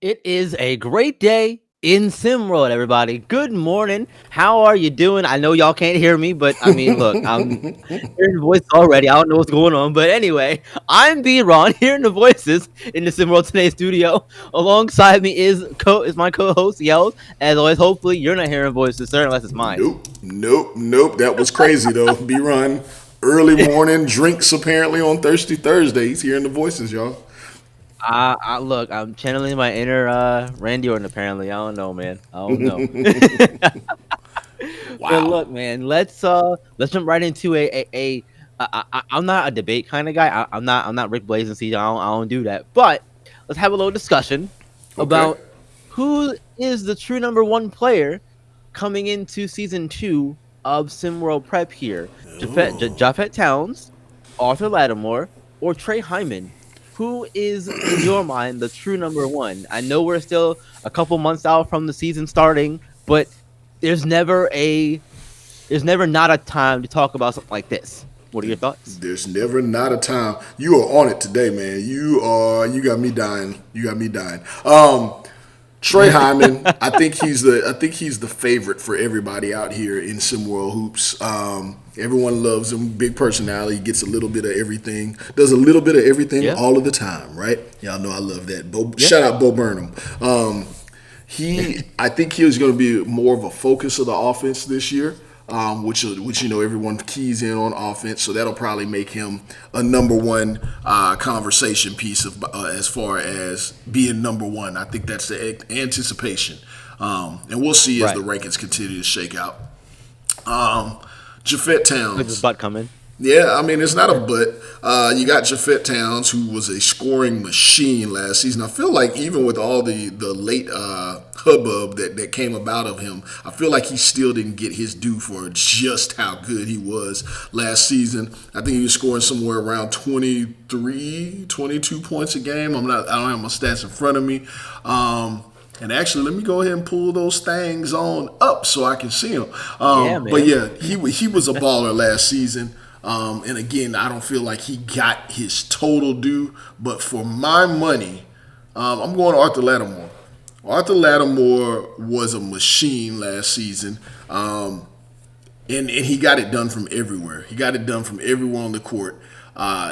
It is a great day in SimWorld, everybody. Good morning. How are you doing? I know y'all can't hear me, but I mean, look, I'm hearing the voice already. I don't know what's going on, but anyway, I'm B Ron, hearing the voices in the SimWorld Today studio. Alongside me is my co-host Yells. As always, hopefully you're not hearing voices, sir, unless it's mine. Nope. That was crazy though. B Run, early morning drinks apparently on Thirsty Thursday. He's hearing the voices, y'all. I look, I'm channeling my inner Randy Orton. Apparently, I don't know, man. I don't know. But Wow. look, man, let's jump right into I'm not a debate kind of guy. I'm not Rick Blaze and CJ. I don't do that. But let's have a little discussion Okay. about who is the true number one player coming into season 2 of SimWorld Prep here. Japheth Towns, Arthur Lattimore, or Trey Hyman. Who is, in your mind, the true number one? I know we're still a couple months out from the season starting, but there's never a there's never not a time to talk about something like this. What are your thoughts? There's never not a time. You are on it today, man. You got me dying. You got me dying. Trey Hyman, I think he's the favorite for everybody out here in SimWorld Hoops. Everyone loves him. Big personality, gets a little bit of everything. Does a little bit of everything Yeah, all of the time, right? Y'all know I love that. yeah, Shout out Bo Burnham. I think he was going to be more of a focus of the offense this year, which everyone keys in on offense, so that'll probably make him a number one conversation piece of as far as being number one. I think that's the anticipation, and we'll see as the right. rankings continue to shake out. Japheth With his Towns. butt coming. Yeah, I mean it's not a but. You got Japheth Towns, who was a scoring machine last season. I feel like even with all the late hubbub that came about of him, I feel like he still didn't get his due for just how good he was last season. I think he was scoring somewhere around 23, 22 points a game. I don't have my stats in front of me. And actually, let me go ahead and pull those things on up so I can see them. Yeah, But man. yeah, he was a baller last season. And again, I don't feel like he got his total due. But for my money, I'm going Arthur Lattimore. Arthur Lattimore was a machine last season. And he got it done from everywhere. He got it done from everywhere on the court.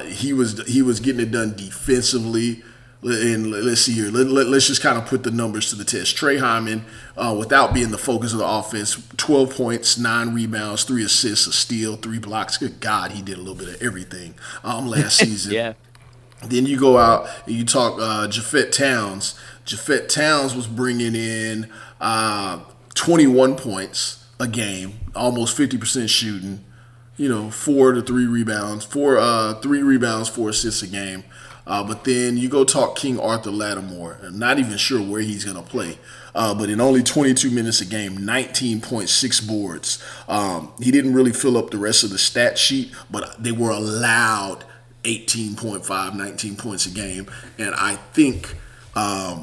He was getting it done defensively. And let's see here. Let's just kind of put the numbers to the test. Trey Hyman, without being the focus of the offense, 12 points, 9 rebounds, 3 assists, a steal, 3 blocks. Good God, he did a little bit of everything last season. Yeah, Then you go out and you talk Japheth Towns. Japheth Towns was bringing in 21 points a game, almost 50% shooting. 4 to 3 rebounds, 3 rebounds, 4 assists a game. But then you go talk King Arthur Lattimore. I'm not even sure where he's going to play. But in only 22 minutes a game, 19.6 boards. He didn't really fill up the rest of the stat sheet, but they were allowed 18.5, 19 points a game. And I think, as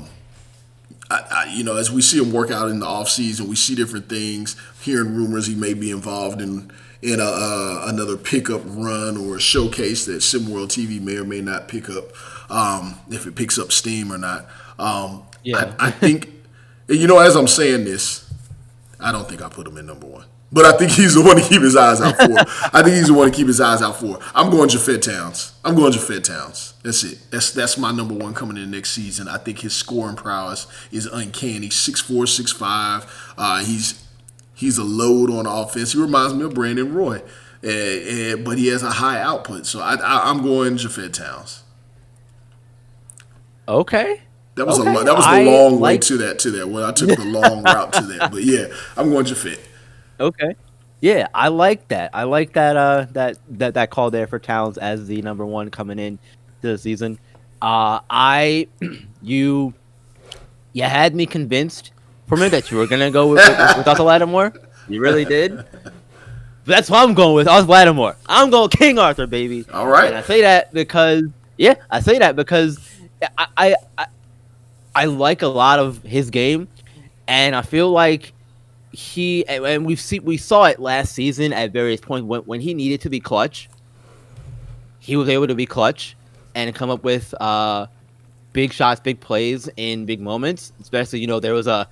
we see him work out in the offseason, we see different things, hearing rumors he may be involved in another pickup run or a showcase that SimWorld TV may or may not pick up, if it picks up steam or not. yeah. I think, as I'm saying this, I don't think I put him in number one. But I think he's the one to keep his eyes out for. I'm going Japheth Towns. That's it. That's my number one coming in next season. I think his scoring prowess is uncanny. 6'4", 6'5". He's a load on offense. He reminds me of Brandon Roy, but he has a high output. So I'm going Japheth Towns. Okay, okay. That was the I long way like. to that. When I took the long route to that, but yeah, I'm going Japheth. Okay. Yeah, I like that. I like that call there for Towns as the number one coming in to the season. I you you had me convinced for a minute that you were gonna go with Arthur Lattimore. You really did. But that's what I'm going with. Arthur Lattimore. I'm going King Arthur, baby. All And right. I say that because I I, I I like a lot of his game, and I feel like and we saw it last season at various points when he needed to be clutch. He was able to be clutch and come up with big shots, big plays in big moments. Especially, there was a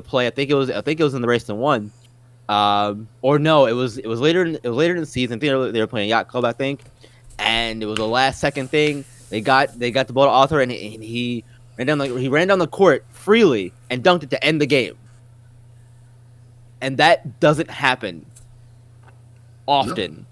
play. I think it was in the race to one. Or no, it was later in the season. I think they were playing Yacht Club, I think, and it was a last second thing. They got the ball to Arthur, and he ran down the court freely and dunked it to end the game. And that doesn't happen No. often.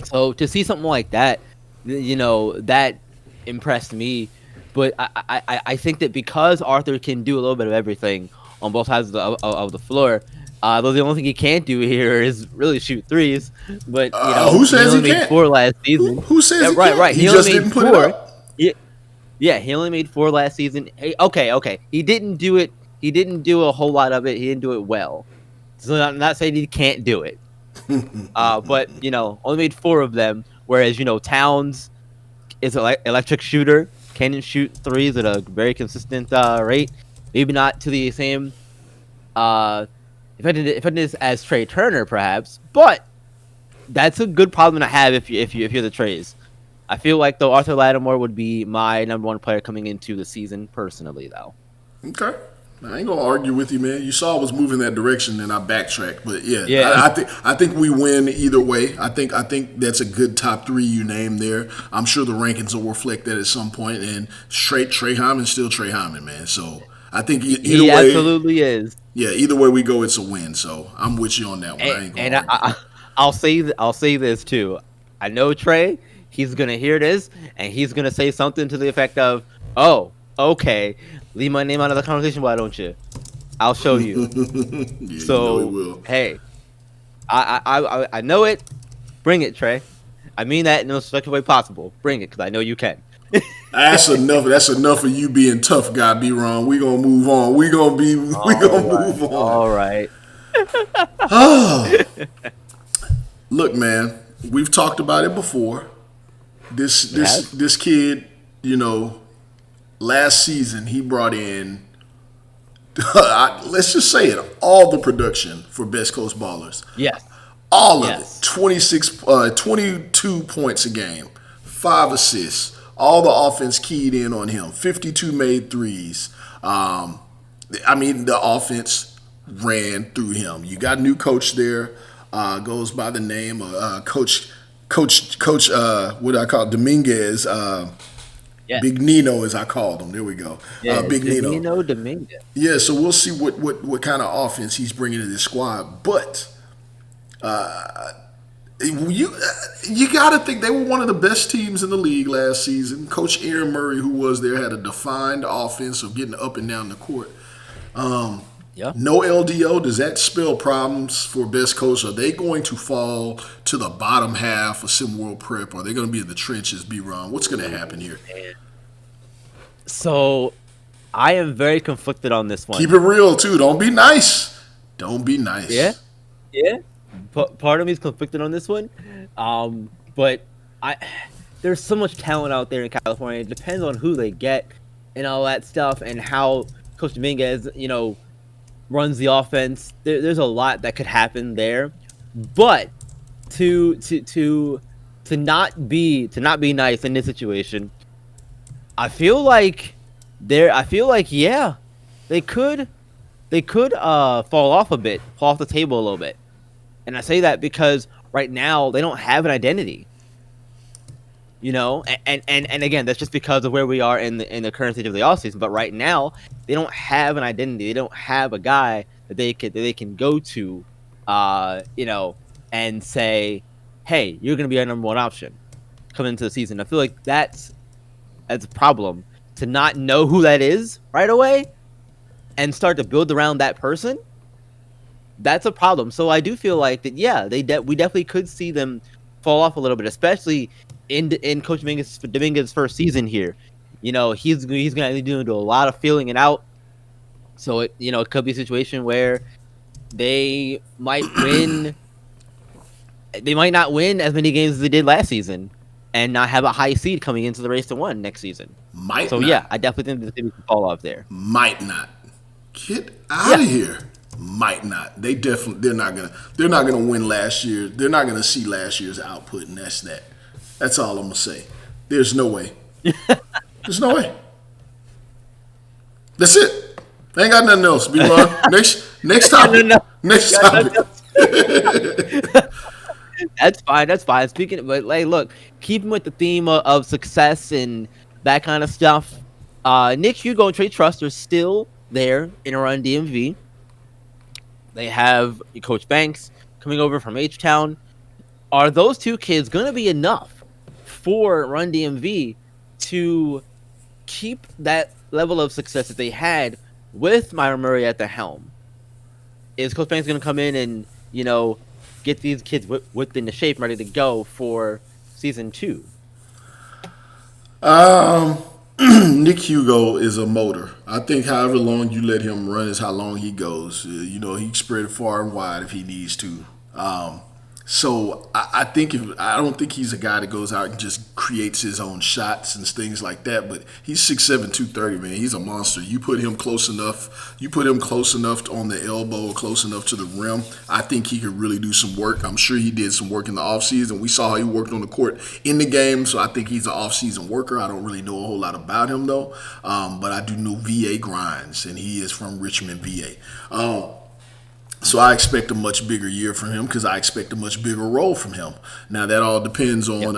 So to see something like that, that impressed me. But I think that because Arthur can do a little bit of everything on both sides of the floor, though the only thing he can't do here is really shoot threes. But Who he says only he made can't? four last season. Who says Yeah, he right, can't? right. He He only just made didn't put it four. up. Yeah, he only made four last season. Hey, okay. He didn't do it. He didn't do a whole lot of it. He didn't do it well. So I'm not saying he can't do it. But only made four of them. Whereas Towns is an electric shooter, can shoot threes at a very consistent rate. Maybe not to the same effectiveness as Trey Turner, perhaps, but that's a good problem to have if you're the Trays. I feel like though Arthur Lattimore would be my number one player coming into the season personally, though. Okay. I ain't gonna argue with you, man. You saw I was moving that direction, and I backtracked. But yeah, Yeah, I think we win either way. I think that's a good top three you named there. I'm sure the rankings will reflect that at some point. And straight Trey Hyman, still Trey Hyman, man. So I think he either way, absolutely is. yeah, either way we go, it's a win. So I'm with you on that one. I ain't gonna And argue. I'll say this too. I know Trey. He's gonna hear this, and he's gonna say something to the effect of, "Oh, okay, leave my name out of the conversation, why don't you? I'll show you." Yeah, you know he So will. hey, I know it. Bring it, Trey. I mean that in the most respectful way possible. Bring it, because I know you can. That's enough. That's enough of you being tough guy. Be wrong. We gonna move on. We gonna move on. All right. Look, man, we've talked about it before. Yes. This kid, last season he brought in let's just say it, all the production for Best Coast Ballers. Yes. All of Yes. it. 22 points a game, 5 assists. All the offense keyed in on him. 52 made threes. The offense ran through him. You got a new coach there. Goes by the name of Coach. What do I call it? Dominguez. Yes. Big Nino, as I called him. There we go. Yeah. Big Nino. Dominguez. Yeah, so we'll see what kind of offense he's bringing to this squad. But you got to think they were one of the best teams in the league last season. Coach Aaron Murray, who was there, had a defined offense of getting up and down the court. Yeah. No LDO, does that spell problems for Best Coast? Are they going to fall to the bottom half of SimWorld Prep? Are they going to be in the trenches, B-Ron? What's going to happen here? So I am very conflicted on this one. Keep it real, too. Don't be nice. Don't be nice. Yeah. Yeah. Part of me is conflicted on this one. But there's so much talent out there in California. It depends on who they get and all that stuff, and how Coach Dominguez, runs the offense. There's a lot that could happen there. But to not be nice in this situation, I feel like yeah, they could fall off the table a little bit. And I say that because right now they don't have an identity. And again, that's just because of where we are in the current stage of the offseason. But right now, they don't have an identity. They don't have a guy that they can go to, and say, "Hey, you're going to be our number one option coming into the season." I feel like that's a problem, to not know who that is right away and start to build around that person. That's a problem. So I do feel like that. Yeah, we definitely could see them fall off a little bit, especially in Coach Dominguez's first season here. He's going to do a lot of feeling it out. So it could be a situation where they might win. They might not win as many games as they did last season, and not have a high seed coming into the race to one next season. Might So not. yeah, I definitely think the team can fall off there. Might not. Get out of here. Might not. They're not gonna win last year. They're not gonna see last year's output, and that's that. That's all I'm gonna say. There's no way. There's no way. That's it. I ain't got nothing else. B. Ron. Next Yeah, no, topic. no, Next got nothing topic. else. That's fine. That's fine. Speaking, but like, look, keeping with the theme of success and that kind of stuff. Nick Hugo and Trey Trust are still there in around DMV. They have Coach Banks coming over from H Town. Are those two kids going to be enough for Run DMV to keep that level of success that they had with Myra Murray at the helm? Is Coach Banks going to come in and get these kids within the shape, ready to go for season 2? Um, Nick Hugo is a motor. I think however long you let him run is how long he goes. He can spread it far and wide if he needs to. Um, so I think I don't think he's a guy that goes out and just creates his own shots and things like that. But he's 6'7", 230, man. He's a monster. You put him close enough. You put him close enough on the elbow, close enough to the rim. I think he could really do some work. I'm sure he did some work in the offseason. We saw how he worked on the court in the game. So I think he's an offseason worker. I don't really know a whole lot about him though. But I do know VA grinds, and he is from Richmond, VA. So I expect a much bigger year from him because I expect a much bigger role from him. Now that all depends on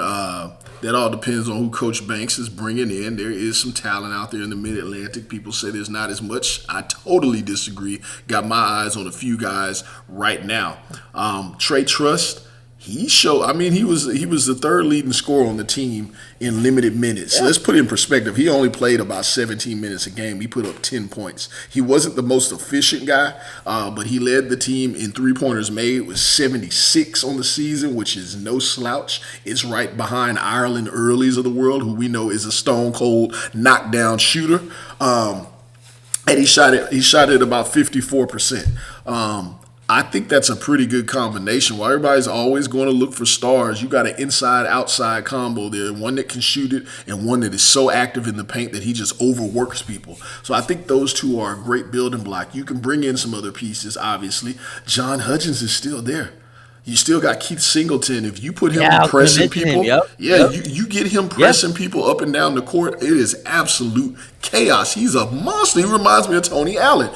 who Coach Banks is bringing in. There is some talent out there in the Mid-Atlantic. People say there's not as much. I totally disagree. Got my eyes on a few guys right now. Trey Trust. He showed. I mean, he was the third leading scorer on the team in limited minutes. So let's put it in perspective. He only played about 17 minutes a game. He put up 10 points. He wasn't the most efficient guy, but he led the team in 3-pointers made. It was 76 on the season, which is no slouch. It's right behind Ireland Earlys of the world, who we know is a stone cold knockdown shooter. And he shot it about 54%. I think that's a pretty good combination. While everybody's always going to look for stars, you got an inside-outside combo there, one that can shoot it and one that is so active in the paint that he just overworks people. So I think those two are a great building block. You can bring in some other pieces, obviously. John Hudgens is still there. You still got Keith Singleton. If you put him pressing people, you get him pressing people up and down the court. It is absolute chaos. He's a monster. He reminds me of Tony Allen.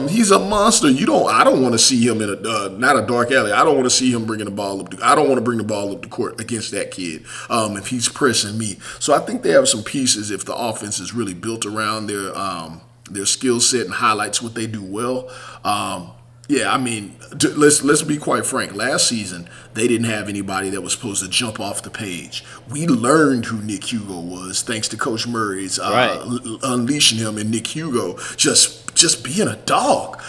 He's a monster. I don't want to see him in not a dark alley. I don't want to see him bringing the ball up. I don't want to bring the ball up the court against that kid if he's pressing me. So I think they have some pieces if the offense is really built around their skill set and highlights what they do well. Yeah, I mean, let's be quite frank. Last season, they didn't have anybody that was supposed to jump off the page. We learned who Nick Hugo was thanks to Coach Murray's unleashing him, and Nick Hugo just being a dog.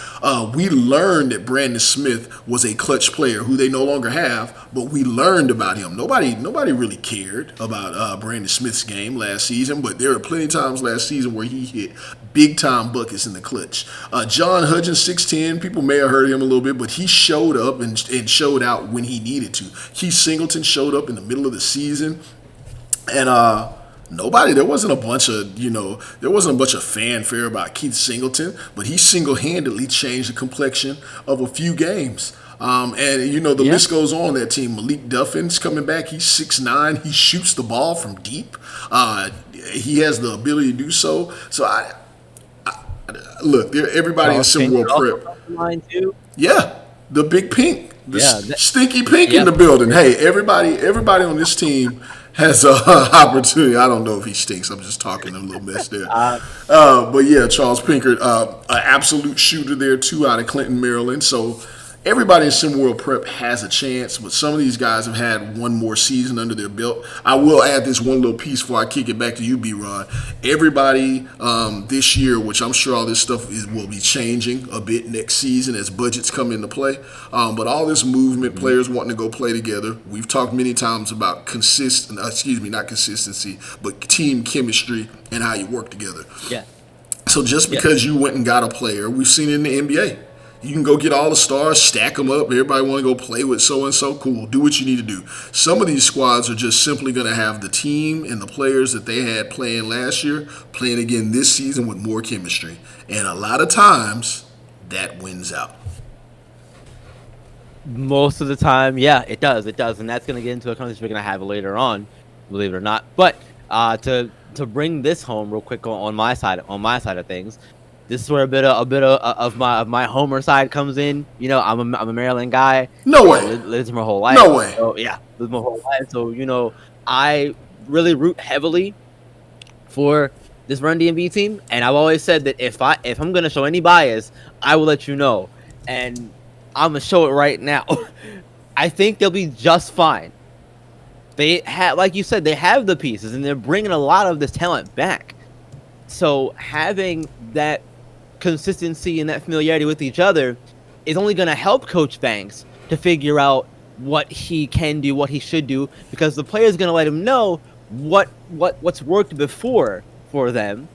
We learned that Brandon Smith was a clutch player who they no longer have, but we learned about him. Nobody really cared about Brandon Smith's game last season, but there were plenty of times last season where he hit big-time buckets in the clutch. John Hudgens, 6'10", people may have heard him a little bit, but he showed up and showed out when he needed to. Keith Singleton showed up in the middle of the season, and there wasn't a bunch of fanfare about Keith Singleton, but he single-handedly changed the complexion of a few games. The list goes on. That team, Malik Duffin's coming back. He's 6'9". He shoots the ball from deep. He has the ability to do so. So look, everybody in SimWorld Prep. Yeah, the big pink, stinky pink in the building. Hey, everybody on this team has an opportunity. I don't know if he stinks. I'm just talking a little mess there. But yeah, Charles Pinkert, an absolute shooter there too, out of Clinton, Maryland. So everybody in SimWorld Prep has a chance, but some of these guys have had one more season under their belt. I will add this one little piece before I kick it back to you, B-Ron. Everybody this year, which I'm sure all this stuff will be changing a bit next season as budgets come into play, but all this movement, players wanting to go play together. We've talked many times about not consistency, but team chemistry and how you work together. Yeah. So just because you went and got a player, we've seen it in the NBA. You can go get all the stars, stack them up. Everybody want to go play with so-and-so. Cool. Do what you need to do. Some of these squads are just simply going to have the team and the players that they had playing last year playing again this season with more chemistry. And a lot of times, that wins out. Most of the time, yeah, it does. And that's going to get into a conversation we're going to have later on, believe it or not. But to bring this home real quick on my side of things, this is where a bit of my Homer side comes in. I'm a Maryland guy. No way. Lived my whole life. No way. So yeah, lived my whole life. So I really root heavily for this Run DMV team, and I've always said that if I'm gonna show any bias, I will let you know, and I'm gonna show it right now. I think they'll be just fine. They have, like you said, they have the pieces, and they're bringing a lot of this talent back. So having that consistency and that familiarity with each other is only going to help Coach Banks to figure out what he can do, what he should do, because the player's going to let him know what's worked before for them.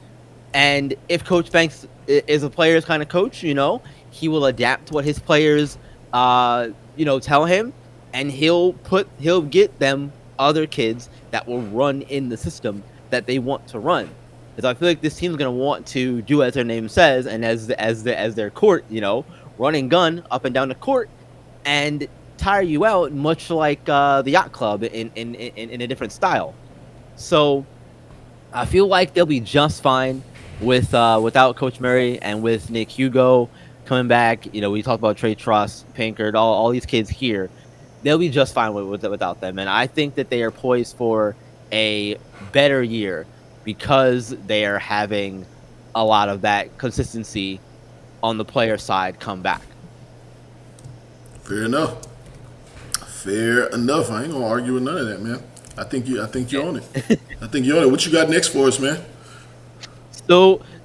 And if Coach Banks is a player's kind of coach, he will adapt to what his players, tell him, and he'll get them other kids that will run in the system that they want to run. Because I feel like this team's gonna want to do as their name says, and as their court, run and gun up and down the court, and tire you out, much like the yacht club in a different style. So I feel like they'll be just fine without Coach Murray and with Nick Hugo coming back. We talked about Trey Truss, Pinkard, all these kids here. They'll be just fine without them, and I think that they are poised for a better year because they are having a lot of that consistency on the player side come back. Fair enough. Fair enough. I ain't gonna argue with none of that, man. I think you own it. I think you own it. What you got next for us, man?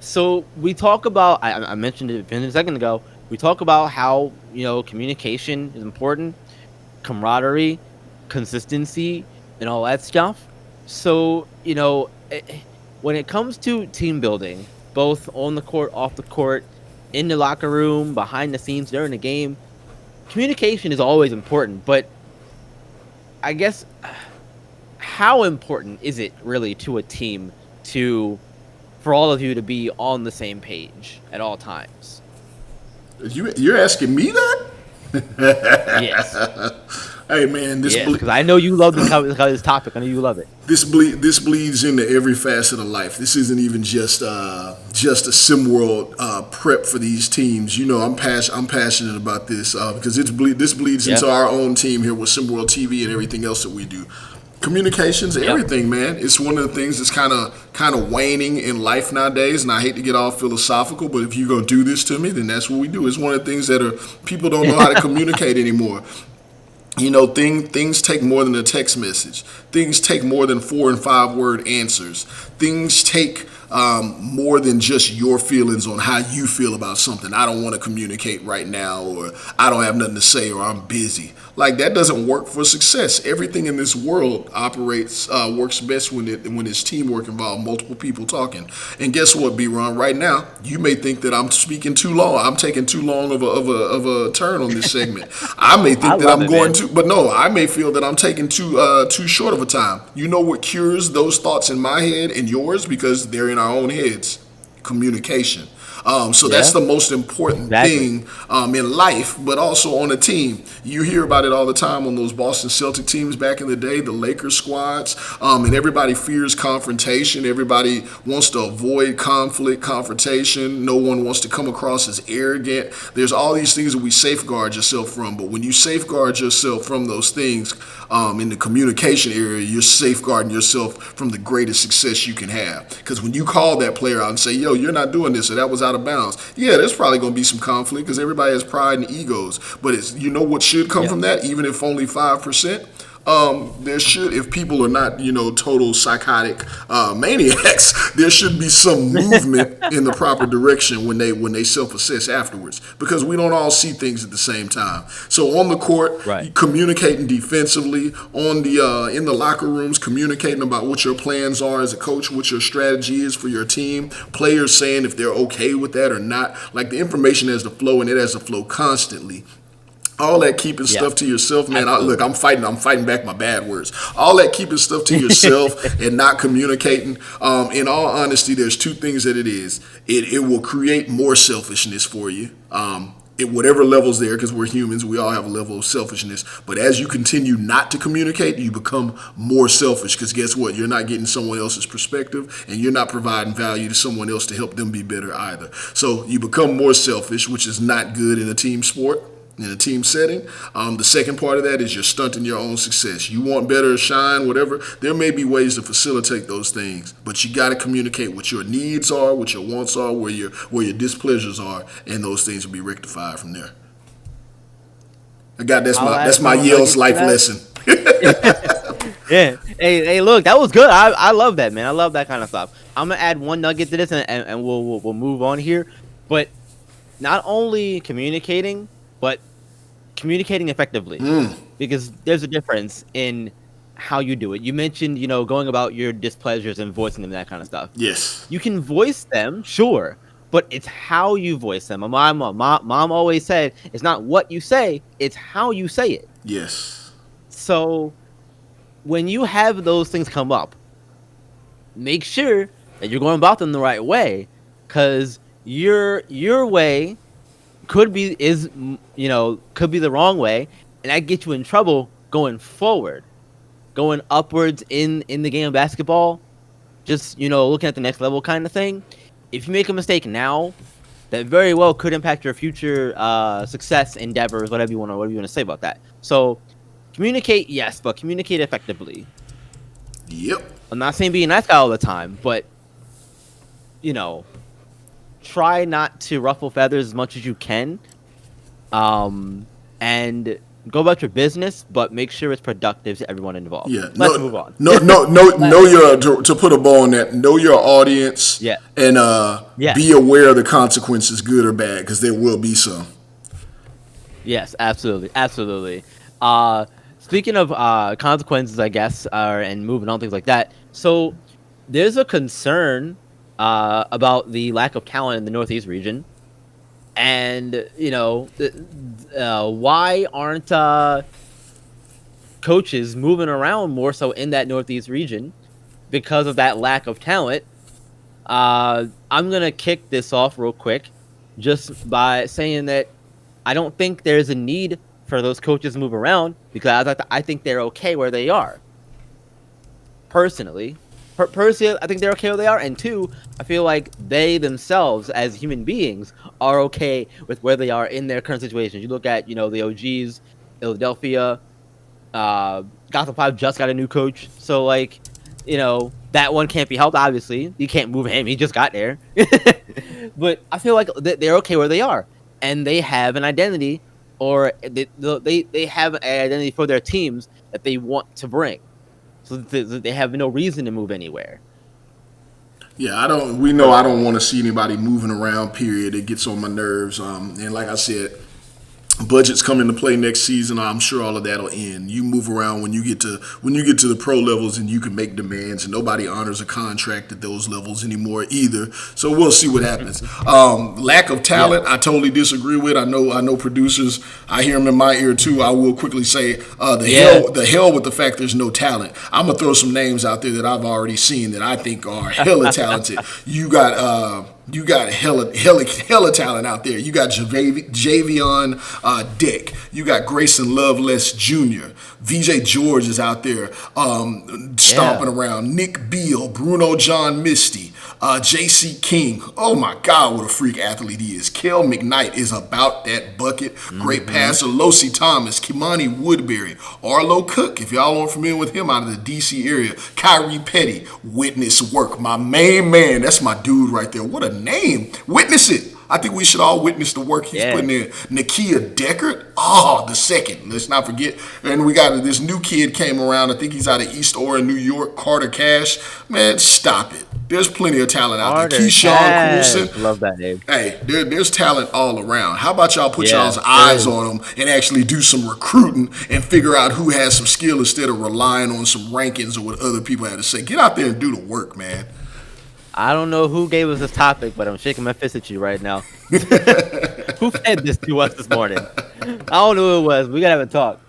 So we talk about. I mentioned it a second ago. We talk about how communication is important, camaraderie, consistency, and all that stuff. So when it comes to team building, both on the court, off the court, in the locker room, behind the scenes, during the game, communication is always important. But I guess how important is it really to a team for all of you to be on the same page at all times? You're asking me that? Yes. Hey man, because I know you love this topic. I know you love it. This bleeds into every facet of life. This isn't even just a SimWorld prep for these teams. I'm passionate about this because this bleeds into our own team here with SimWorld TV and everything else that we do. Communication's everything, man. It's one of the things that's kind of waning in life nowadays, and I hate to get all philosophical, but if you're gonna do this to me, then that's what we do. It's one of the things that people don't know how to communicate anymore. Things take more than a text message. Things take more than 4 and 5 word answers. Things take more than just your feelings on how you feel about something. I don't want to communicate right now, or I don't have nothing to say, or I'm busy. Like, that doesn't work for success. Everything in this world works best when it's teamwork involved, multiple people talking. And guess what, B-Ron? Right now, you may think that I'm speaking too long. I'm taking too long of a turn on this segment. I may think that I'm going to, but no, I may feel that I'm taking too short of a time. You know what cures those thoughts in my head and yours, because they're in our own heads? Communication. That's the most important thing in life, but also on a team. You hear about it all the time on those Boston Celtic teams back in the day, the Lakers squads, and everybody fears confrontation. Everybody wants to avoid confrontation. No one wants to come across as arrogant. There's all these things that we safeguard yourself from, but when you safeguard yourself from those things in the communication area, you're safeguarding yourself from the greatest success you can have. Because when you call that player out and say, yo, you're not doing this, or that was out of bounds, yeah, there's probably going to be some conflict because everybody has pride and egos. But what should come from that, even if only 5%? There should, if people are not, total psychotic maniacs, there should be some movement in the proper direction when they self-assess afterwards, because we don't all see things at the same time. So on the court, communicating defensively, in the locker rooms, communicating about what your plans are as a coach, what your strategy is for your team, players saying if they're okay with that or not. Like, the information has to flow, and it has to flow constantly. All that keeping stuff to yourself, man. I'm fighting back my bad words. All that keeping stuff to yourself and not communicating. In all honesty, there's two things that it is. It will create more selfishness for you. at whatever level's there, because we're humans, we all have a level of selfishness. But as you continue not to communicate, you become more selfish, because guess what? You're not getting someone else's perspective, and you're not providing value to someone else to help them be better either. So you become more selfish, which is not good in a team sport, in a team setting. The second part of that is you're stunting your own success. You want better, shine, whatever. There may be ways to facilitate those things, but you got to communicate what your needs are, what your wants are, where your displeasures are, and those things will be rectified from there. I'll add That's my some Yale's nuggets to life that. lesson. Yeah. Hey, look, that was good. I love that, man. I love that kind of stuff. I'm gonna add one nugget to this, and we'll move on here. But not only communicating, but communicating effectively, because there's a difference in how you do it. You mentioned, going about your displeasures and voicing them, that kind of stuff. Yes. You can voice them, sure, but it's how you voice them. My mom always said, it's not what you say, it's how you say it. Yes. So when you have those things come up, make sure that you're going about them the right way, because your way could be the wrong way, and that gets you in trouble going forward, going upwards in the game of basketball. Just looking at the next level kind of thing. If you make a mistake now, that very well could impact your future success endeavors, whatever you want to say about that. So communicate, yes, but communicate effectively. Yep. I'm not saying be a nice guy all the time, but try not to ruffle feathers as much as you can, and go about your business, but make sure it's productive to everyone involved. Yeah. Let's move on. Know your to put a bow on that. Know your audience. Yeah. And Yeah. be aware of the consequences, good or bad, because there will be some. Yes, absolutely, absolutely. Speaking of consequences, I guess, and moving on, things like that. So there's a concern about the lack of talent in the Northeast region, and why aren't coaches moving around more so in that Northeast region because of that lack of talent? I'm gonna kick this off real quick, just by saying that I don't think there's a need for those coaches to move around, because I think they're okay where they are. Personally, I think they're okay where they are, and two, I feel like they themselves, as human beings, are okay with where they are in their current situation. You look at the OGs, Philadelphia, Gotham 5 just got a new coach, so that one can't be helped. Obviously, you can't move him; he just got there. But I feel like they're okay where they are, and they have an identity, or they have an identity for their teams that they want to bring. So they have no reason to move anywhere. Yeah, I don't. We know I don't want to see anybody moving around. Period. It gets on my nerves. And like I said, budgets come into play next season. I'm sure all of that'll end. You move around when you get to the pro levels, and you can make demands, and nobody honors a contract at those levels anymore either. So we'll see what happens. Lack of talent, I totally disagree with. I know producers. I hear them in my ear too. I will quickly say the hell with the fact there's no talent. I'm gonna throw some names out there that I've already seen that I think are hella talented. You got hella talent out there. You got Javion Dick. You got Grayson Loveless Jr. VJ George is out there stomping around. Nick Beal, Bruno John Misty, JC King. Oh my God, what a freak athlete he is. Kel McKnight is about that bucket. Great passer. Losi Thomas, Kimani Woodbury, Arlo Cook, if y'all aren't familiar with him, out of the DC area. Kyrie Petty, witness work. My main man, that's my dude right there. What a name. Witness it. I think we should all witness the work he's putting in. Nakia Deckard, the second. Let's not forget. And we got this new kid came around. I think he's out of East Orange, New York. Carter Cash. Man, stop it. There's plenty of talent out there. Keyshawn Coulson. Love that name. Hey, there's talent all around. How about y'all put y'all's eyes on them and actually do some recruiting and figure out who has some skill instead of relying on some rankings or what other people had to say. Get out there and do the work, man. I don't know who gave us this topic, but I'm shaking my fist at you right now. Who fed this to us this morning? I don't know who it was. We gotta have a talk.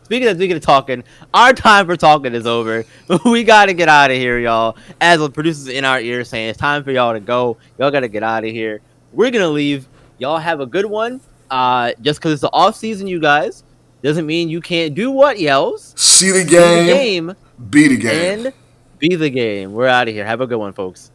Speaking of talking, our time for talking is over. We gotta get out of here, y'all. As the producers in our ear saying it's time for y'all to go. Y'all gotta get out of here. We're gonna leave. Y'all have a good one. Just because it's the off season, you guys, doesn't mean you can't do what, Yells? See the See the game, game be the game. and be the game. We're out of here. Have a good one, folks.